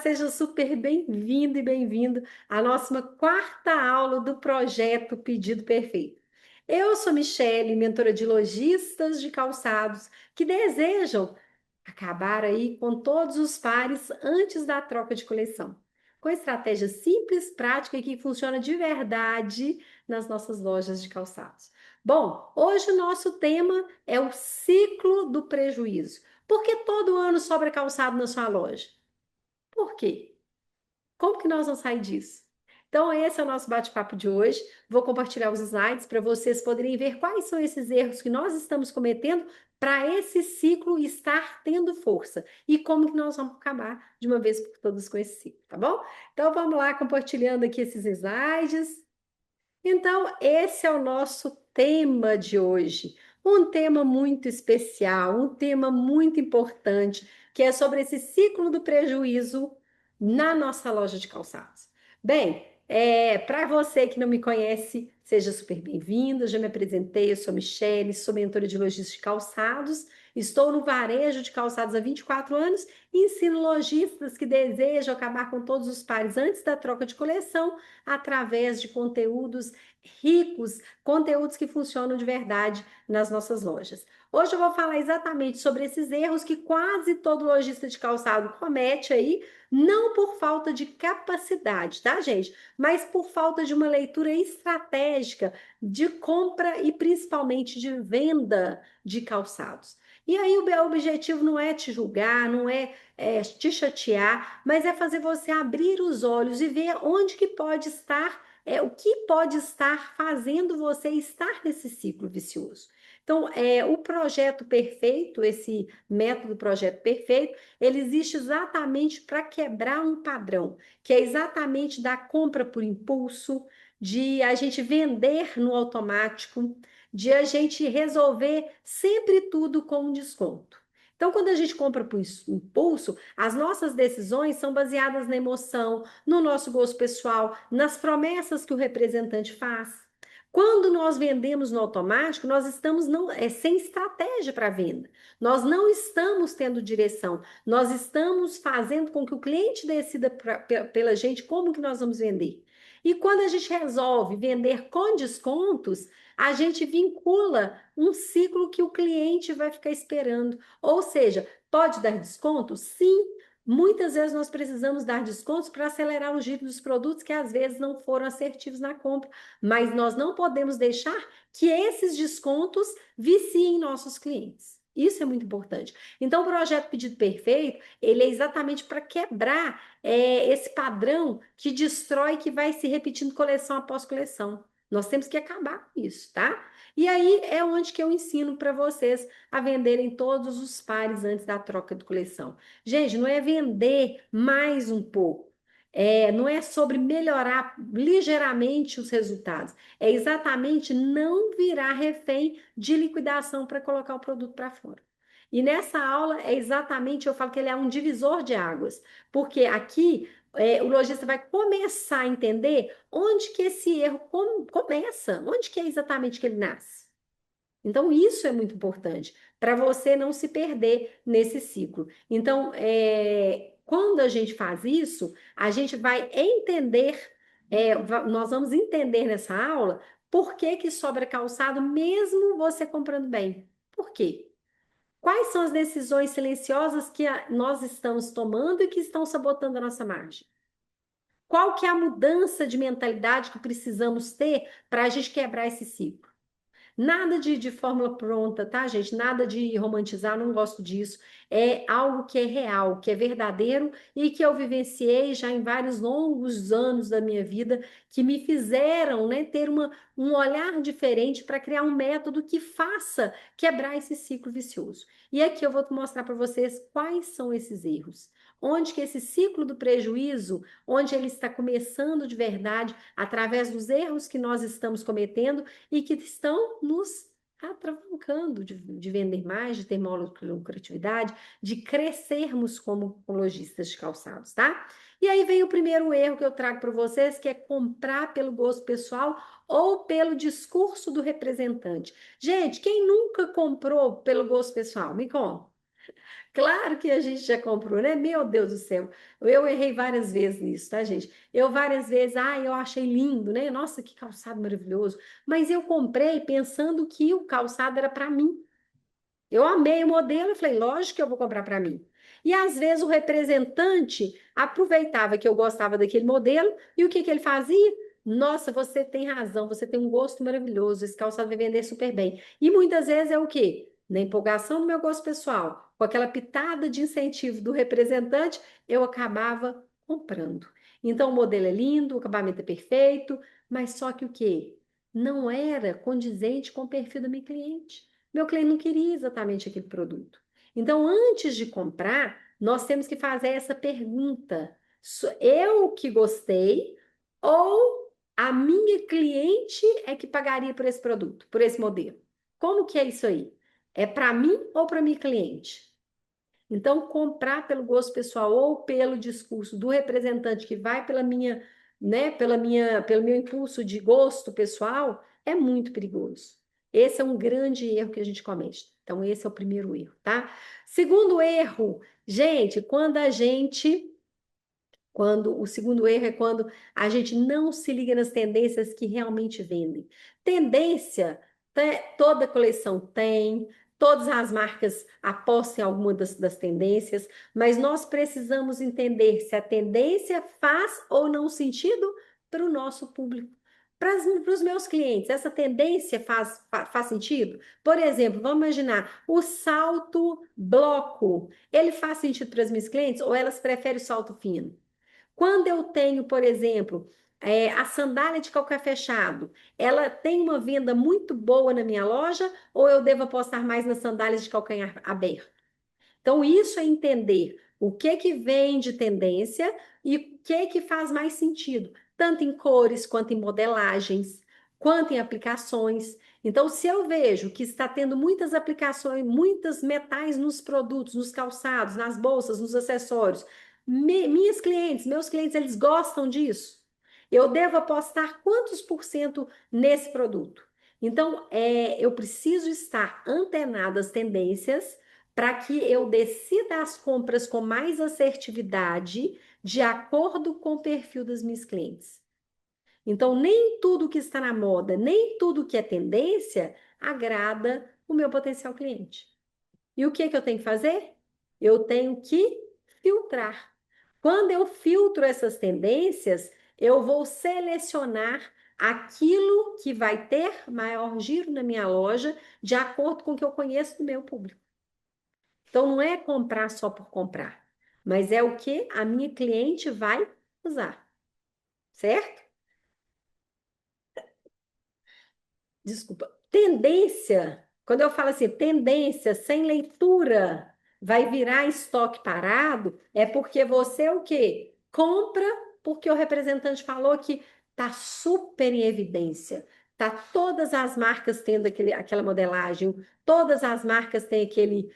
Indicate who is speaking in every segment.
Speaker 1: seja super bem-vindo e bem-vindo à nossa quarta aula do projeto Pedido Perfeito. Eu sou Michele, mentora de lojistas de calçados que desejam acabar aí com todos os pares antes da troca de coleção, com estratégia simples, prática e que funciona de verdade nas nossas lojas de calçados. Bom, hoje o nosso tema é o ciclo do prejuízo. Por que todo ano sobra calçado na sua loja? Por quê? Como que nós vamos sair disso? Então, esse é o nosso bate-papo de hoje. Vou compartilhar os slides para vocês poderem ver quais são esses erros que nós estamos cometendo para esse ciclo estar tendo força e como que nós vamos acabar de uma vez por todas com esse ciclo, tá bom? Então, vamos lá compartilhando aqui esses slides. Então, esse é o nosso tema de hoje. Um tema muito especial, um tema muito importante, que é sobre esse ciclo do prejuízo na nossa loja de calçados. Bem, para você que não me conhece, seja super bem-vindo. Já me apresentei, eu sou Michele, sou mentora de lojistas de calçados. Estou no varejo de calçados há 24 anos e ensino lojistas que desejam acabar com todos os pares antes da troca de coleção através de conteúdos ricos, conteúdos que funcionam de verdade nas nossas lojas. Hoje eu vou falar exatamente sobre esses erros que quase todo lojista de calçado comete aí, não por falta de capacidade, tá, gente? Mas por falta de uma leitura estratégica de compra e principalmente de venda de calçados. E aí o meu objetivo não é te julgar, não é te chatear, mas é fazer você abrir os olhos e ver onde que pode estar o que pode estar fazendo você estar nesse ciclo vicioso. Então, o projeto perfeito, esse método projeto perfeito, ele existe exatamente para quebrar um padrão, que é exatamente da compra por impulso, de a gente vender no automático, de a gente resolver sempre tudo com um desconto. Então, quando a gente compra por impulso, as nossas decisões são baseadas na emoção, no nosso gosto pessoal, nas promessas que o representante faz. Quando nós vendemos no automático, nós estamos sem estratégia para venda. Nós não estamos tendo direção. Nós estamos fazendo com que o cliente decida pela gente como que nós vamos vender. E quando a gente resolve vender com descontos, a gente vincula um ciclo que o cliente vai ficar esperando. Ou seja, pode dar desconto? Sim. Muitas vezes nós precisamos dar descontos para acelerar o giro dos produtos que às vezes não foram assertivos na compra, mas nós não podemos deixar que esses descontos viciem nossos clientes. Isso é muito importante. Então, o projeto Pedido Perfeito, ele é exatamente para quebrar esse padrão que destrói, que vai se repetindo coleção após coleção. Nós temos que acabar com isso, tá? E aí é onde que eu ensino para vocês a venderem todos os pares antes da troca de coleção. Gente, não é vender mais um pouco. Não é sobre melhorar ligeiramente os resultados. É exatamente não virar refém de liquidação para colocar o produto para fora. E nessa aula é exatamente, eu falo que ele é um divisor de águas, porque aqui o lojista vai começar a entender onde que esse erro começa, onde que é exatamente que ele nasce. Então, isso é muito importante para você não se perder nesse ciclo. Então, quando a gente faz isso, a gente vai entender, nós vamos entender nessa aula por que que sobra calçado mesmo você comprando bem. Por quê? Quais são as decisões silenciosas que nós estamos tomando e que estão sabotando a nossa margem? Qual que é a mudança de mentalidade que precisamos ter para a gente quebrar esse ciclo? Nada de fórmula pronta, tá, gente? Nada de romantizar, não gosto disso. É algo que é real, que é verdadeiro e que eu vivenciei já em vários longos anos da minha vida, que me fizeram, né, ter um olhar diferente para criar um método que faça quebrar esse ciclo vicioso. E aqui eu vou mostrar para vocês quais são esses erros. Onde que esse ciclo do prejuízo, onde ele está começando de verdade, através dos erros que nós estamos cometendo, e que estão nos atravancando de vender mais, de ter maior lucratividade, de crescermos como lojistas de calçados, tá? E aí vem o primeiro erro que eu trago para vocês, que é comprar pelo gosto pessoal ou pelo discurso do representante. Gente, quem nunca comprou pelo gosto pessoal? Me conta. Claro que a gente já comprou, né? Meu Deus do céu. Eu errei várias vezes nisso, tá, gente? Eu várias vezes, eu achei lindo, né? Nossa, que calçado maravilhoso. Mas eu comprei pensando que o calçado era para mim. Eu amei o modelo e falei, lógico que eu vou comprar para mim. E às vezes o representante aproveitava que eu gostava daquele modelo e o que que ele fazia? Nossa, você tem razão, você tem um gosto maravilhoso, esse calçado vai vender super bem. E muitas vezes é o quê? Na empolgação do meu gosto pessoal, com aquela pitada de incentivo do representante, eu acabava comprando. Então o modelo é lindo, o acabamento é perfeito, mas só que o quê? Não era condizente com o perfil do meu cliente. Meu cliente não queria exatamente aquele produto. Então, antes de comprar, nós temos que fazer essa pergunta: eu que gostei ou a minha cliente é que pagaria por esse produto, por esse modelo? Como que é isso aí? É para mim ou para minha cliente? Então, comprar pelo gosto pessoal ou pelo discurso do representante que vai pela minha, né, pelo meu impulso de gosto pessoal é muito perigoso. Esse é um grande erro que a gente comete. Então, esse é o primeiro erro, tá? Segundo erro, gente, quando o segundo erro é quando a gente não se liga nas tendências que realmente vendem. Tendência, toda coleção tem, todas as marcas apostam em alguma das tendências, mas nós precisamos entender se a tendência faz ou não sentido para o nosso público. Para os meus clientes, essa tendência faz sentido? Por exemplo, vamos imaginar o salto bloco. Ele faz sentido para as minhas clientes ou elas preferem o salto fino? Quando eu tenho, por exemplo, a sandália de calcanhar fechado, ela tem uma venda muito boa na minha loja ou eu devo apostar mais nas sandálias de calcanhar aberto? Então, isso é entender o que que vem de tendência e o que que faz mais sentido, tanto em cores, quanto em modelagens, quanto em aplicações. Então, se eu vejo que está tendo muitas aplicações, muitos metais nos produtos, nos calçados, nas bolsas, nos acessórios, minhas clientes, meus clientes, eles gostam disso. Eu devo apostar quantos por cento nesse produto? Então, eu preciso estar antenada às tendências para que eu decida as compras com mais assertividade, de acordo com o perfil das minhas clientes. Então, nem tudo que está na moda, nem tudo que é tendência agrada o meu potencial cliente. E o que que eu tenho que fazer? Eu tenho que filtrar. Quando eu filtro essas tendências, eu vou selecionar aquilo que vai ter maior giro na minha loja, de acordo com o que eu conheço do meu público. Então, não é comprar só por comprar, mas é o que a minha cliente vai usar, certo? Desculpa. Tendência, quando eu falo assim, tendência sem leitura vai virar estoque parado, é porque você o quê? Compra porque o representante falou que tá super em evidência. Tá todas as marcas tendo aquela modelagem, todas as marcas têm aquele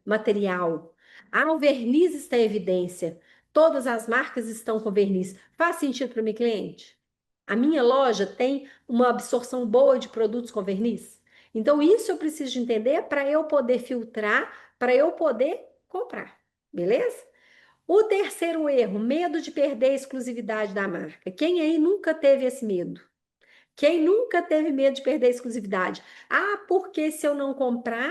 Speaker 1: material. Ah, o verniz está em evidência. Todas as marcas estão com verniz. Faz sentido para o meu cliente? A minha loja tem uma absorção boa de produtos com verniz. Então, isso eu preciso de entender para eu poder filtrar, para eu poder comprar. Beleza? O terceiro erro, medo de perder a exclusividade da marca. Quem aí nunca teve esse medo? Quem nunca teve medo de perder a exclusividade? Ah, porque se eu não comprar,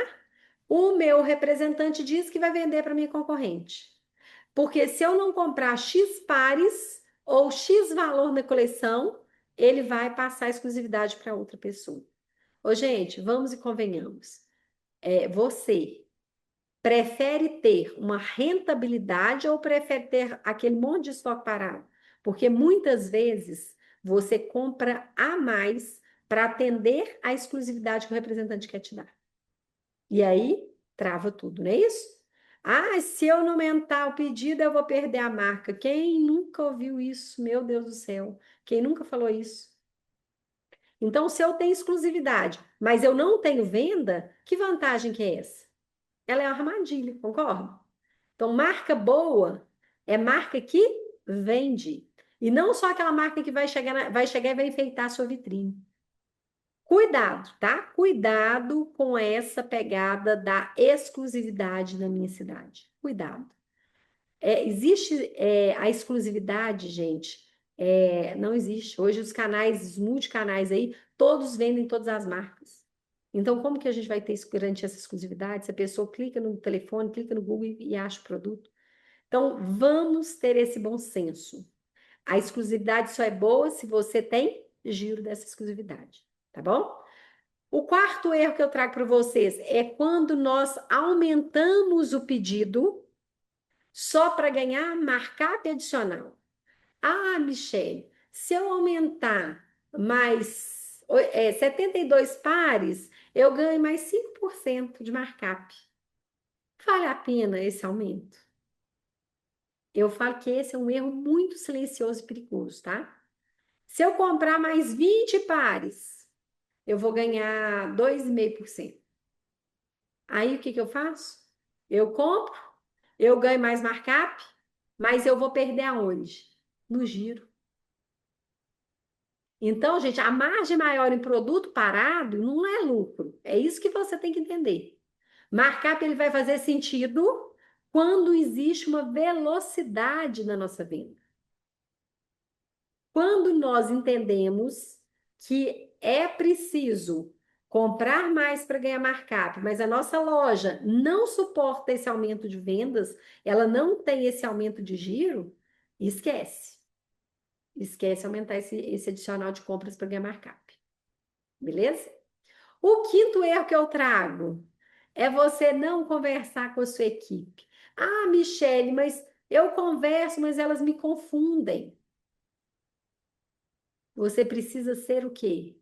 Speaker 1: o meu representante diz que vai vender para minha concorrente. Porque se eu não comprar X pares ou X valor na coleção, ele vai passar a exclusividade para outra pessoa. Ô, gente, vamos e convenhamos. Você prefere ter uma rentabilidade ou prefere ter aquele monte de estoque parado? Porque muitas vezes você compra a mais para atender a exclusividade que o representante quer te dar. E aí trava tudo, não é isso? Ah, se eu não aumentar o pedido, eu vou perder a marca. Quem nunca ouviu isso? Meu Deus do céu. Quem nunca falou isso? Então, se eu tenho exclusividade, mas eu não tenho venda, que vantagem que é essa? Ela é uma armadilha, concorda? Então, marca boa é marca que vende. E não só aquela marca que vai chegar e vai enfeitar a sua vitrine. Cuidado, tá? Cuidado com essa pegada da exclusividade na minha cidade. Cuidado. Existe a exclusividade, gente. Não existe. Hoje os canais, os multicanais aí, todos vendem todas as marcas. Então, como que a gente vai ter isso, garantir essa exclusividade? Se a pessoa clica no telefone, clica no Google e acha o produto. Então, vamos ter esse bom senso. A exclusividade só é boa se você tem giro dessa exclusividade, tá bom? O quarto erro que eu trago para vocês é quando nós aumentamos o pedido só para ganhar markup adicional. Ah, Michele, se eu aumentar mais 72 pares, eu ganho mais 5% de markup. Vale a pena esse aumento? Eu falo que esse é um erro muito silencioso e perigoso, tá? Se eu comprar mais 20 pares, eu vou ganhar 2,5%. Aí o que que eu faço? Eu compro, eu ganho mais markup, mas eu vou perder aonde? No giro. Então, gente, a margem maior em produto parado não é lucro. É isso que você tem que entender. Markup ele vai fazer sentido quando existe uma velocidade na nossa venda. Quando nós entendemos que é preciso comprar mais para ganhar markup, mas a nossa loja não suporta esse aumento de vendas, ela não tem esse aumento de giro, esquece. Esquece aumentar esse adicional de compras para ganhar markup. Beleza? O quinto erro que eu trago é você não conversar com a sua equipe. Ah, Michele, mas eu converso, mas elas me confundem. Você precisa ser o quê?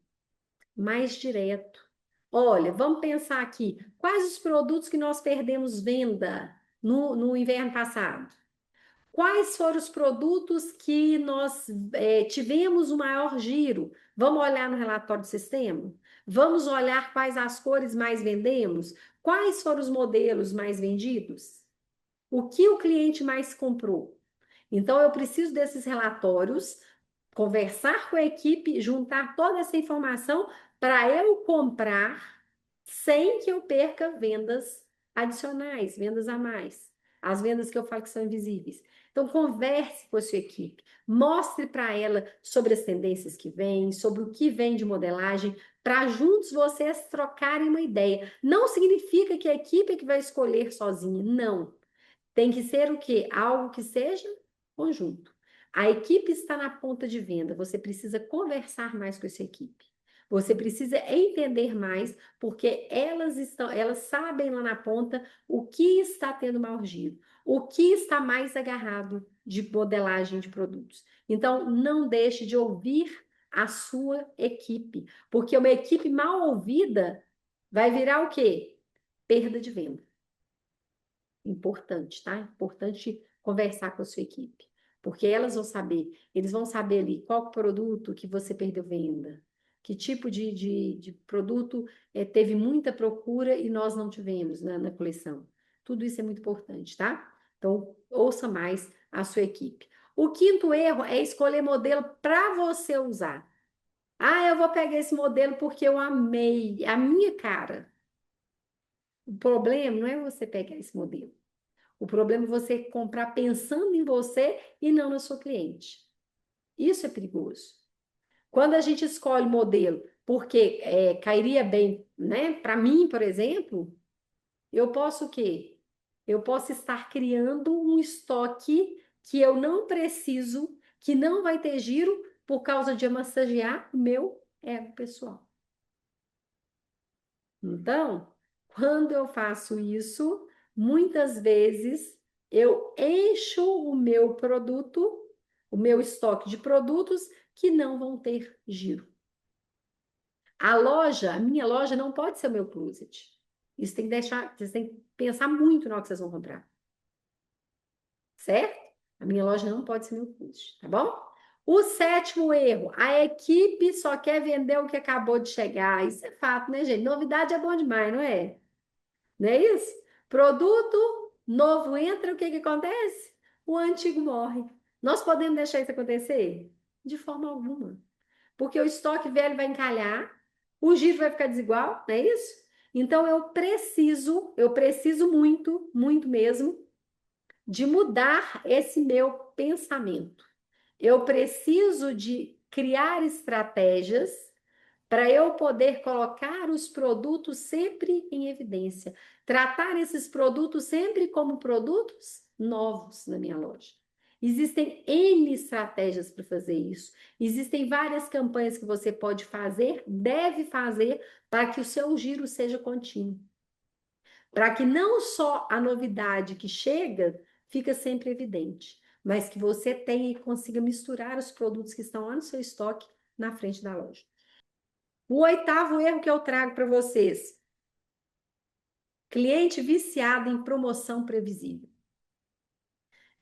Speaker 1: Mais direto. Olha, vamos pensar aqui. Quais os produtos que nós perdemos venda no inverno passado? Quais foram os produtos que nós tivemos o maior giro? Vamos olhar no relatório do sistema? Vamos olhar quais as cores mais vendemos? Quais foram os modelos mais vendidos? O que o cliente mais comprou? Então, eu preciso desses relatórios, conversar com a equipe, juntar toda essa informação para eu comprar sem que eu perca vendas adicionais, vendas a mais. As vendas que eu falo que são invisíveis. Então, converse com a sua equipe, mostre para ela sobre as tendências que vêm, sobre o que vem de modelagem, para juntos vocês trocarem uma ideia. Não significa que a equipe é que vai escolher sozinha, não. Tem que ser o quê? Algo que seja conjunto. A equipe está na ponta de venda, você precisa conversar mais com essa equipe. Você precisa entender mais, porque elas sabem lá na ponta o que está tendo maior giro, o que está mais agarrado de modelagem de produtos. Então, não deixe de ouvir a sua equipe, porque uma equipe mal ouvida vai virar o quê? Perda de venda. Importante, tá? Importante conversar com a sua equipe, porque eles vão saber ali qual produto que você perdeu venda, que tipo de produto teve muita procura e nós não tivemos na coleção. Tudo isso é muito importante, tá? Então, ouça mais a sua equipe. O quinto erro é escolher modelo para você usar. Ah, eu vou pegar esse modelo porque eu amei, a minha cara. O problema não é você pegar esse modelo. O problema é você comprar pensando em você e não na sua cliente. Isso é perigoso. Quando a gente escolhe modelo porque cairia bem, né? Para mim, por exemplo, eu posso o quê? Eu posso estar criando um estoque que eu não preciso, que não vai ter giro por causa de massagear o meu ego pessoal. Então, quando eu faço isso, muitas vezes eu encho o meu produto, o meu estoque de produtos que não vão ter giro. A minha loja não pode ser o meu closet. Isso tem que deixar, vocês têm que pensar muito na hora que vocês vão comprar. Certo? A minha loja não pode ser meu closet, tá bom? O sétimo erro, a equipe só quer vender o que acabou de chegar. Isso é fato, né, gente? Novidade é bom demais, não é? Não é isso? Produto novo entra, o que que acontece? O antigo morre. Nós podemos deixar isso acontecer? De forma alguma. Porque o estoque velho vai encalhar, o giro vai ficar desigual, não é isso? Então eu preciso muito, muito mesmo, de mudar esse meu pensamento. Eu preciso de criar estratégias para eu poder colocar os produtos sempre em evidência, tratar esses produtos sempre como produtos novos na minha loja. Existem N estratégias para fazer isso. Existem várias campanhas que você pode fazer, deve fazer, para que o seu giro seja contínuo. Para que não só a novidade que chega fica sempre evidente, mas que você tenha e consiga misturar os produtos que estão lá no seu estoque na frente da loja. O oitavo erro que eu trago para vocês: cliente viciado em promoção previsível.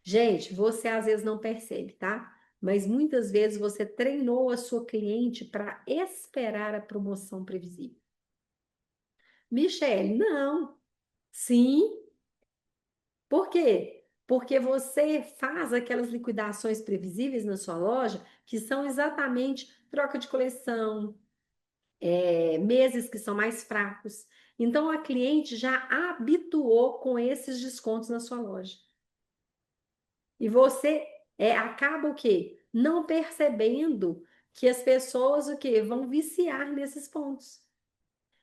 Speaker 1: Gente, você às vezes não percebe, tá? Mas muitas vezes você treinou a sua cliente para esperar a promoção previsível. Michele, não. Sim. Por quê? Porque você faz aquelas liquidações previsíveis na sua loja, que são exatamente troca de coleção, meses que são mais fracos. Então, a cliente já habituou com esses descontos na sua loja. E você acaba o quê? Não percebendo que as pessoas o quê? Vão viciar nesses pontos.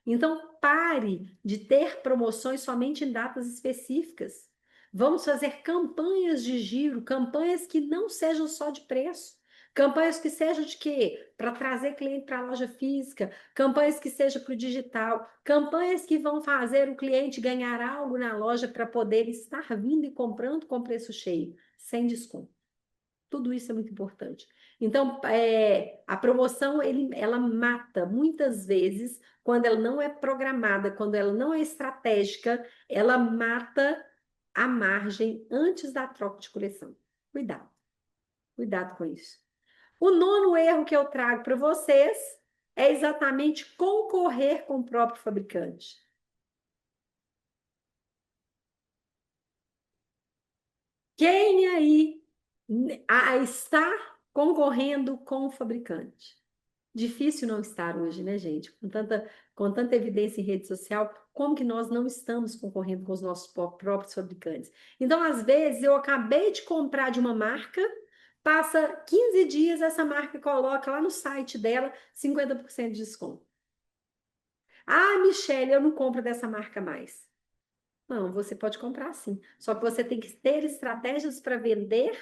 Speaker 1: Então, pare de ter promoções somente em datas específicas. Vamos fazer campanhas de giro, campanhas que não sejam só de preço. Campanhas que sejam de quê? Para trazer cliente para a loja física, campanhas que sejam para o digital, campanhas que vão fazer o cliente ganhar algo na loja para poder estar vindo e comprando com preço cheio, sem desconto. Tudo isso é muito importante. Então, a promoção ela mata muitas vezes, quando ela não é programada, quando ela não é estratégica, ela mata a margem antes da troca de coleção. Cuidado, cuidado com isso. O nono erro que eu trago para vocês é exatamente concorrer com o próprio fabricante. Quem aí está concorrendo com o fabricante? Difícil não estar hoje, né, gente? Com tanta evidência em rede social, como que nós não estamos concorrendo com os nossos próprios fabricantes? Então, às vezes, eu acabei de comprar de uma marca, passa 15 dias, essa marca coloca lá no site dela 50% de desconto. Ah, Michelle, eu não compro dessa marca mais. Não, você pode comprar sim. Só que você tem que ter estratégias para vender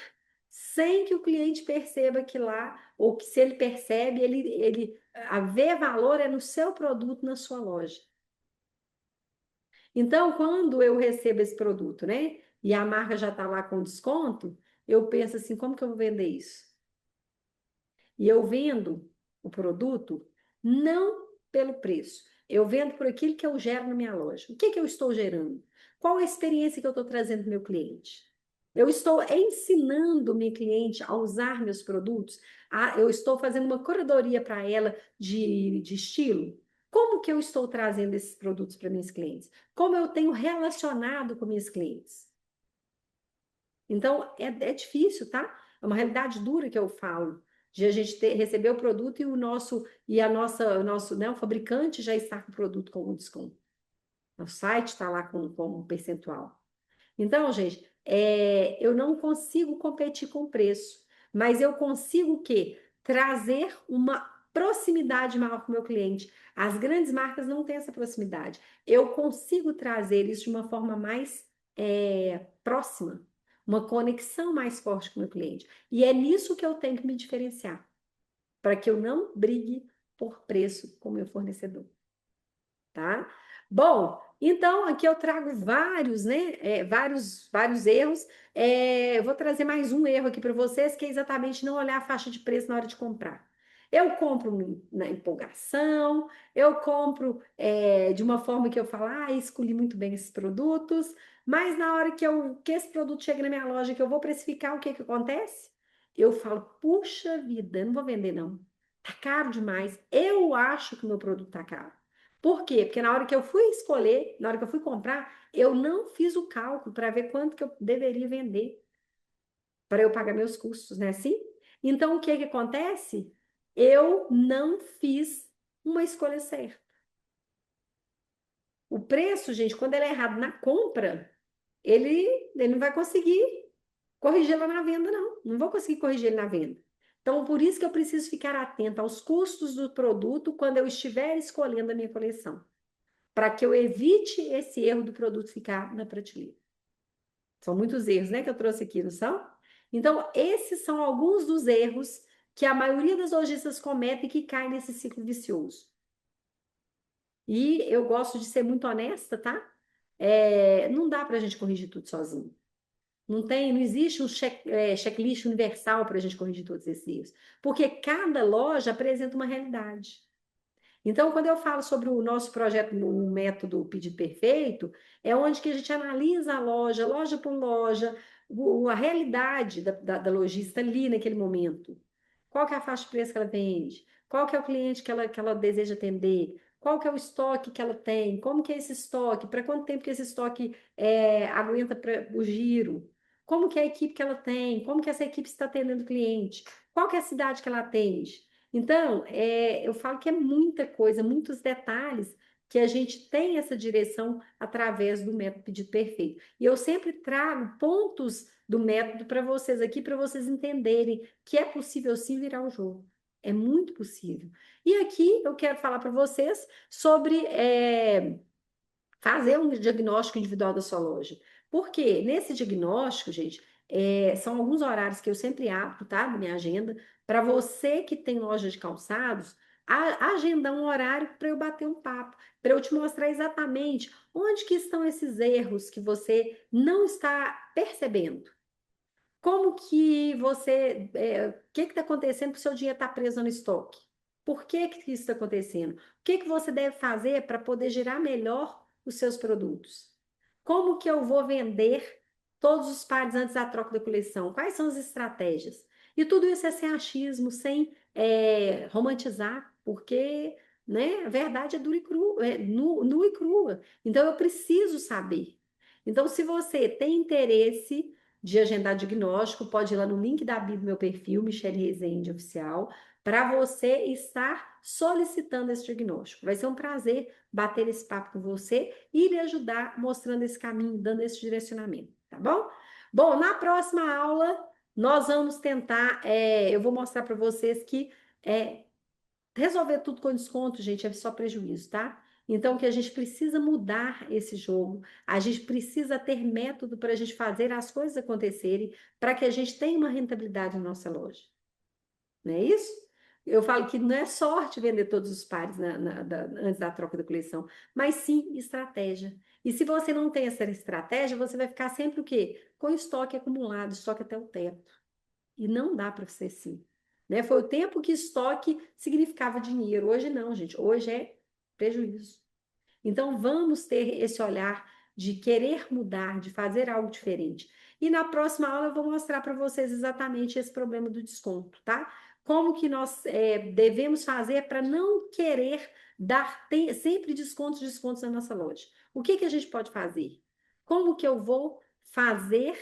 Speaker 1: sem que o cliente perceba que lá, ou que se ele percebe, ele a ver valor é no seu produto, na sua loja. Então, quando eu recebo esse produto, né, e a marca já está lá com desconto, eu penso assim, como que eu vou vender isso? E eu vendo o produto não pelo preço. Eu vendo por aquilo que eu gero na minha loja. O que que eu estou gerando? Qual a experiência que eu estou trazendo para o meu cliente? Eu estou ensinando o meu cliente a usar meus produtos. Eu estou fazendo uma curadoria para ela de estilo. Como que eu estou trazendo esses produtos para minhas clientes? Como eu tenho relacionado com minhas clientes? Então, é difícil, tá? É uma realidade dura que eu falo, de a gente receber o produto e o nosso, né, o fabricante já está com o produto com um desconto. O site está lá com um percentual. Então, gente, eu não consigo competir com preço, mas eu consigo o quê? Trazer uma proximidade maior com o meu cliente. As grandes marcas não têm essa proximidade. Eu consigo trazer isso de uma forma mais próxima, uma conexão mais forte com o meu cliente. E é nisso que eu tenho que me diferenciar, para que eu não brigue por preço com o meu fornecedor, tá? Bom, então aqui eu trago vários, né? Vários erros. Eu vou trazer mais um erro aqui para vocês, que é exatamente não olhar a faixa de preço na hora de comprar. Eu compro na empolgação, eu compro de uma forma que eu falo, escolhi muito bem esses produtos, mas na hora que esse produto chega na minha loja, que eu vou precificar, o que que acontece? Eu falo, puxa vida, eu não vou vender não. Tá caro demais. Eu acho que o meu produto tá caro. Por quê? Porque na hora que eu fui escolher, na hora que eu fui comprar, eu não fiz o cálculo para ver quanto que eu deveria vender para eu pagar meus custos, né? Assim? Então, o que que acontece? Eu não fiz uma escolha certa. O preço, gente, quando ele é errado na compra, ele, ele não vai conseguir corrigir lá na venda, não. Não vou conseguir corrigir ele na venda. Então, por isso que eu preciso ficar atenta aos custos do produto quando eu estiver escolhendo a minha coleção, para que eu evite esse erro do produto ficar na prateleira. São muitos erros, né, que eu trouxe aqui, não são? Então, esses são alguns dos erros que a maioria das lojistas comete e que caem nesse ciclo vicioso. E eu gosto de ser muito honesta, tá? Não dá para a gente corrigir tudo sozinho. Não existe um checklist universal para a gente corrigir todos esses erros. Porque cada loja apresenta uma realidade. Então, quando eu falo sobre o nosso projeto no método Pedido Perfeito, é onde que a gente analisa a loja, loja por loja, a realidade da lojista ali naquele momento. Qual que é a faixa de preço que ela vende? Qual que é o cliente que ela deseja atender? Qual que é o estoque que ela tem? Como que é esse estoque? Para quanto tempo que esse estoque aguenta o giro? Como que é a equipe que ela tem? Como que essa equipe está atendendo o cliente? Qual que é a cidade que ela atende? Então, eu falo que é muita coisa, muitos detalhes que a gente tem essa direção através do método Pedido Perfeito. E eu sempre trago pontos do método para vocês aqui, para vocês entenderem que é possível sim virar o jogo. É muito possível. E aqui eu quero falar para vocês sobre fazer um diagnóstico individual da sua loja. Porque nesse diagnóstico, gente, são alguns horários que eu sempre abro, tá? Na minha agenda, para você que tem loja de calçados, agendar um horário para eu bater um papo, para eu te mostrar exatamente onde que estão esses erros que você não está percebendo. Como que você, o que está acontecendo que o seu dinheiro está preso no estoque? Por que isso está acontecendo? O que você deve fazer para poder gerar melhor os seus produtos? Como que eu vou vender todos os pares antes da troca da coleção? Quais são as estratégias? E tudo isso é sem achismo, sem romantizar, porque né, a verdade é dura e crua, nua e crua. Então eu preciso saber. Então, se você tem interesse de agendar diagnóstico, pode ir lá no link da bio do meu perfil, Michele Rezende Oficial, para você estar solicitando esse diagnóstico. Vai ser um prazer bater esse papo com você e lhe ajudar mostrando esse caminho, dando esse direcionamento, tá bom? Bom, na próxima aula, nós vamos tentar, eu vou mostrar para vocês que resolver tudo com desconto, gente, é só prejuízo, tá? Então, que a gente precisa mudar esse jogo, a gente precisa ter método para a gente fazer as coisas acontecerem, para que a gente tenha uma rentabilidade na nossa loja. Não é isso? Eu falo que não é sorte vender todos os pares antes da troca da coleção, mas sim estratégia. E se você não tem essa estratégia, você vai ficar sempre o quê? Com estoque acumulado, estoque até o teto. E não dá para ser assim. Né? Foi o tempo que estoque significava dinheiro. Hoje não, gente. Hoje é prejuízo. Então, vamos ter esse olhar de querer mudar, de fazer algo diferente. E na próxima aula eu vou mostrar para vocês exatamente esse problema do desconto, tá? Como que nós devemos fazer para não querer dar sempre descontos na nossa loja. O que que a gente pode fazer? Como que eu vou fazer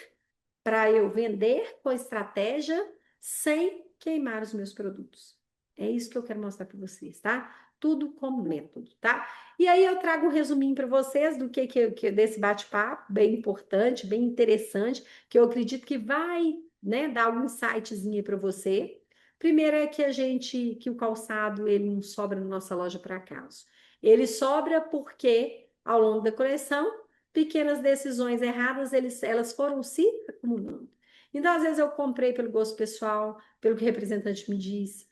Speaker 1: para eu vender com estratégia sem queimar os meus produtos? É isso que eu quero mostrar para vocês, tá? Tudo como método, tá? E aí eu trago um resuminho para vocês do que desse bate-papo, bem importante, bem interessante, que eu acredito que vai, né, dar algum insightzinho para você. Primeiro é que o calçado, ele não sobra na nossa loja por acaso. Ele sobra porque, ao longo da coleção, pequenas decisões erradas, elas foram se acumulando. Então, às vezes, eu comprei pelo gosto pessoal, pelo que o representante me disse.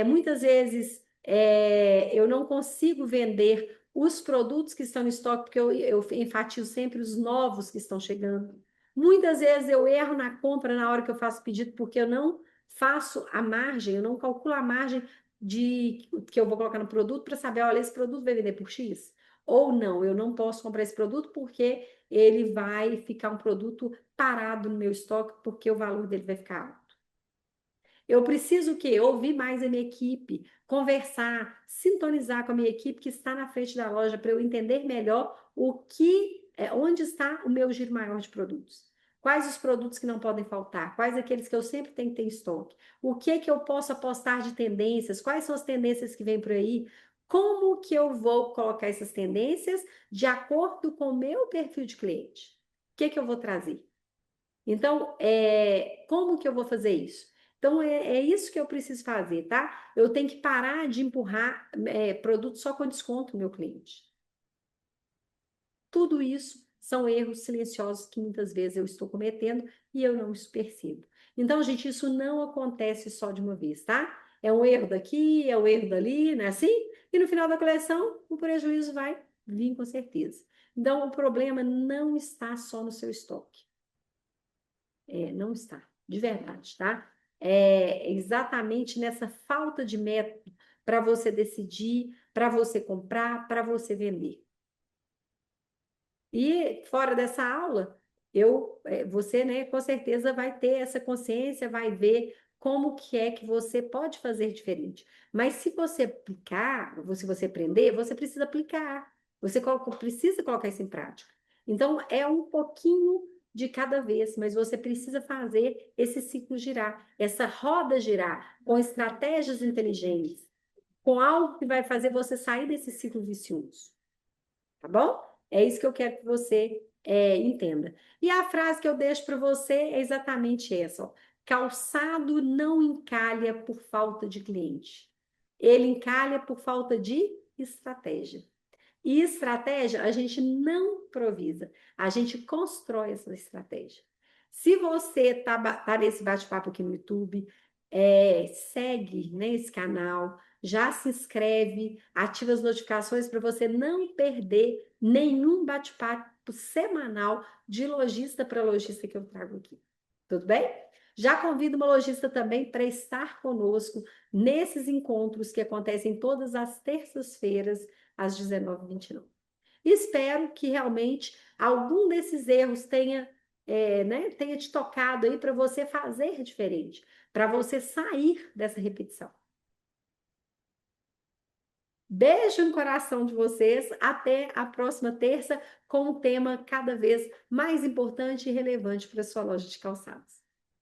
Speaker 1: Muitas vezes, eu não consigo vender os produtos que estão em estoque, porque eu enfatizo sempre os novos que estão chegando. Muitas vezes eu erro na compra na hora que eu faço pedido, porque eu não faço a margem, eu não calculo a margem que eu vou colocar no produto para saber, olha, esse produto vai vender por X. Ou não, eu não posso comprar esse produto porque ele vai ficar um produto parado no meu estoque, porque o valor dele vai ficar alto. Eu preciso o quê? Ouvir mais a minha equipe, conversar, sintonizar com a minha equipe que está na frente da loja para eu entender melhor onde está o meu giro maior de produtos. Quais os produtos que não podem faltar? Quais aqueles que eu sempre tenho que ter em estoque? O que eu posso apostar de tendências? Quais são as tendências que vêm por aí? Como que eu vou colocar essas tendências de acordo com o meu perfil de cliente? O que que eu vou trazer? Então, como que eu vou fazer isso? Então, é isso que eu preciso fazer, tá? Eu tenho que parar de empurrar produto só com desconto no meu cliente. Tudo isso são erros silenciosos que muitas vezes eu estou cometendo e eu não os percebo. Então, gente, isso não acontece só de uma vez, tá? É um erro daqui, é um erro dali, não é assim? E no final da coleção, o prejuízo vai vir com certeza. Então, o problema não está só no seu estoque. Não está, de verdade, tá? É exatamente nessa falta de método para você decidir, para você comprar, para você vender. E fora dessa aula, você, né, com certeza vai ter essa consciência, vai ver como que é que você pode fazer diferente. Mas se você aplicar, se você aprender, você precisa aplicar. Você precisa colocar isso em prática. Então, é um pouquinho de cada vez, mas você precisa fazer esse ciclo girar, essa roda girar, com estratégias inteligentes, com algo que vai fazer você sair desse ciclo vicioso. Tá bom? É isso que eu quero que você entenda. E a frase que eu deixo para você é exatamente essa: ó. Calçado não encalha por falta de cliente. Ele encalha por falta de estratégia. E estratégia a gente não improvisa, a gente constrói essa estratégia. Se você tá nesse bate-papo aqui no YouTube, segue, né, esse canal, já se inscreve, ativa as notificações para você não perder nenhum bate-papo semanal de lojista para lojista que eu trago aqui. Tudo bem? Já convido uma lojista também para estar conosco nesses encontros que acontecem todas as terças-feiras às 19h29. Espero que realmente algum desses erros tenha te tocado aí para você fazer diferente, para você sair dessa repetição. Beijo no coração de vocês. Até a próxima terça com um tema cada vez mais importante e relevante para a sua loja de calçados.